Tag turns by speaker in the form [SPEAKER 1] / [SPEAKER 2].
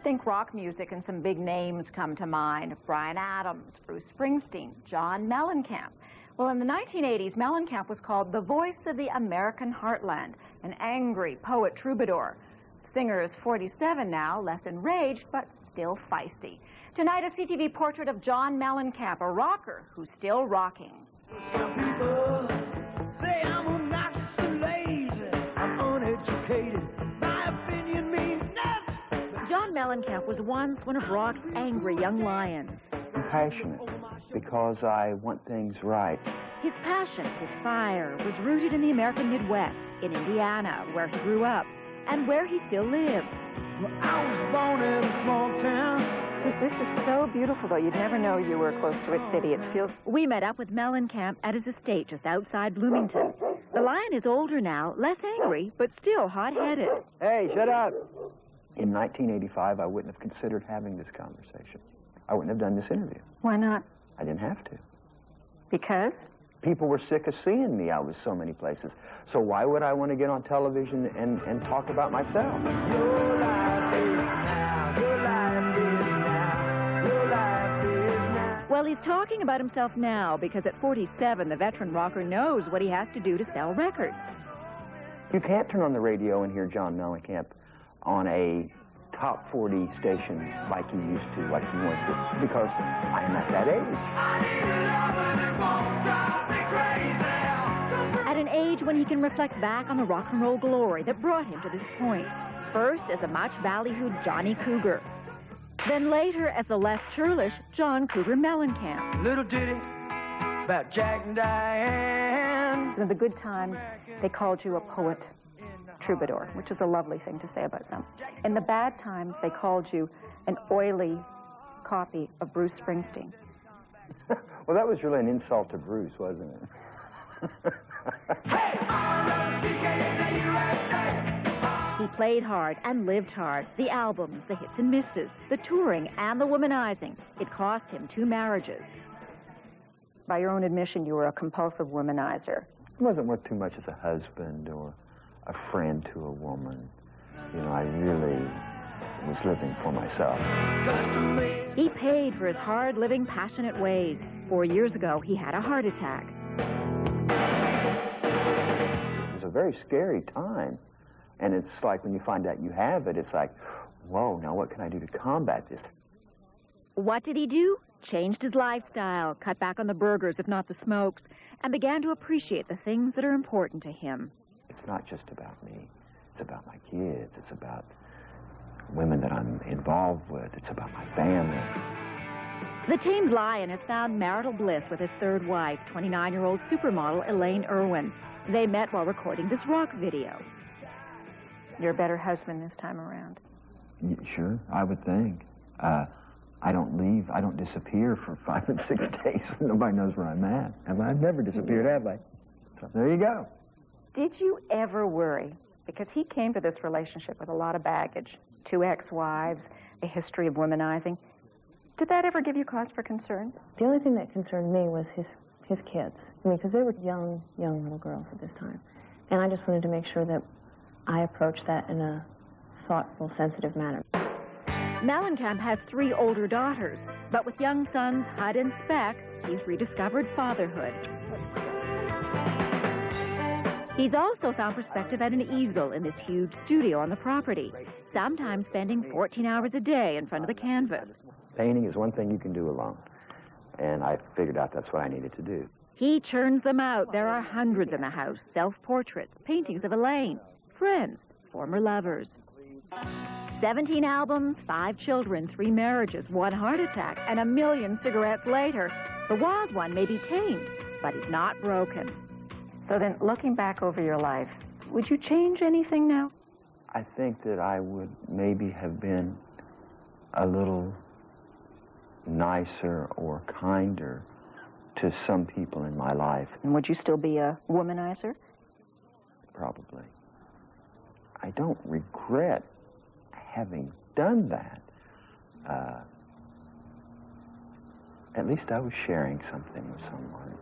[SPEAKER 1] Think rock music and some big names come to mind. Bryan Adams, Bruce Springsteen, John Mellencamp. Well, in the 1980s, Mellencamp was called the voice of the American heartland, an angry poet troubadour. The singer is 47 now, less enraged, but still feisty. Tonight, a CTV portrait of John Mellencamp, a rocker who's still rocking.
[SPEAKER 2] Some people say I'm obnoxious and lazy, I'm uneducated, my opinion means nothing.
[SPEAKER 1] John Mellencamp was once one of rock's angry young lions.
[SPEAKER 3] I'm passionate because I want things right.
[SPEAKER 1] His passion, his fire, was rooted in the American Midwest, in Indiana, where he grew up, and where he still lives.
[SPEAKER 2] Well, I was born in a small town.
[SPEAKER 1] This is so beautiful, though. You'd never know you were close to a city. It feels... We met up with Mellencamp at his estate just outside Bloomington. The lion is older now, less angry, but still hot-headed.
[SPEAKER 3] Hey, shut up! In 1985, I wouldn't have considered having this conversation. I wouldn't have done this interview.
[SPEAKER 1] Why not?
[SPEAKER 3] I didn't have to.
[SPEAKER 1] Because?
[SPEAKER 3] People were sick of seeing me. I was so many places. So why would I want to get on television and talk about myself?
[SPEAKER 2] Your life is now, your life is now, your life is now.
[SPEAKER 1] Well, he's talking about himself now because at 47, the veteran rocker knows what he has to do to sell records.
[SPEAKER 3] You can't turn on the radio and hear John Mellencamp on a top 40 station like you used to, like you once did, because I am at that age.
[SPEAKER 2] I need a lover that won't drive me crazy.
[SPEAKER 1] At an age when he can reflect back on the rock and roll glory that brought him to this point. First as a much ballyhooed Johnny Cougar. Then later as the less churlish John Cougar Mellencamp.
[SPEAKER 2] Little ditty about Jack and Diane.
[SPEAKER 1] In the good times, they called you a poet troubadour, which is a lovely thing to say about them. In the bad times, they called you an oily copy of Bruce Springsteen.
[SPEAKER 3] Well, that was really an insult to Bruce, wasn't it?
[SPEAKER 1] He played hard and lived hard. The albums, the hits and misses, the touring and the womanizing. It cost him 2 marriages. By your own admission, you were a compulsive womanizer.
[SPEAKER 3] It wasn't worth too much as a husband or a friend to a woman. You know, I really was living for myself.
[SPEAKER 1] He paid for his hard-living, passionate ways. 4 years ago, he had a heart attack.
[SPEAKER 3] It was a very scary time. And it's like when you find out you have it, it's like, whoa, now what can I do to combat this?
[SPEAKER 1] What did he do? Changed his lifestyle, cut back on the burgers, if not the smokes, and began to appreciate the things that are important to him.
[SPEAKER 3] It's not just about me. It's about my kids. It's about women that I'm involved with. It's about my family.
[SPEAKER 1] The tamed lion has found marital bliss with his third wife, 29-year-old supermodel Elaine Irwin. They met while recording this rock video. You're a better husband this time around.
[SPEAKER 3] Sure, I would think. I don't leave. I don't disappear for 5 and 6 days. Nobody knows where I'm at. I've never disappeared, have I? So there you go.
[SPEAKER 1] Did you ever worry? Because he came to this relationship with a lot of baggage. 2 ex-wives, a history of womanizing. Did that ever give you cause for concern?
[SPEAKER 4] The only thing that concerned me was his kids. I mean, because they were young little girls at this time. And I just wanted to make sure that I approached that in a thoughtful, sensitive manner.
[SPEAKER 1] Mellencamp has 3 older daughters, but with young sons Hud and Speck, he's rediscovered fatherhood. He's also found perspective at an easel in this huge studio on the property, sometimes spending 14 hours a day in front of the canvas.
[SPEAKER 3] Painting is one thing you can do alone, and I figured out that's what I needed to do.
[SPEAKER 1] He churns them out. There are hundreds in the house, self-portraits, paintings of Elaine, friends, former lovers. 17 albums, 5 children, 3 marriages, 1 heart attack, and 1 million cigarettes later. The wild one may be tamed, but he's not broken. So then, looking back over your life, would you change anything now?
[SPEAKER 3] I think that I would maybe have been a little nicer or kinder to some people in my life.
[SPEAKER 1] And would you still be a womanizer?
[SPEAKER 3] Probably. I don't regret having done that. At least I was sharing something with someone.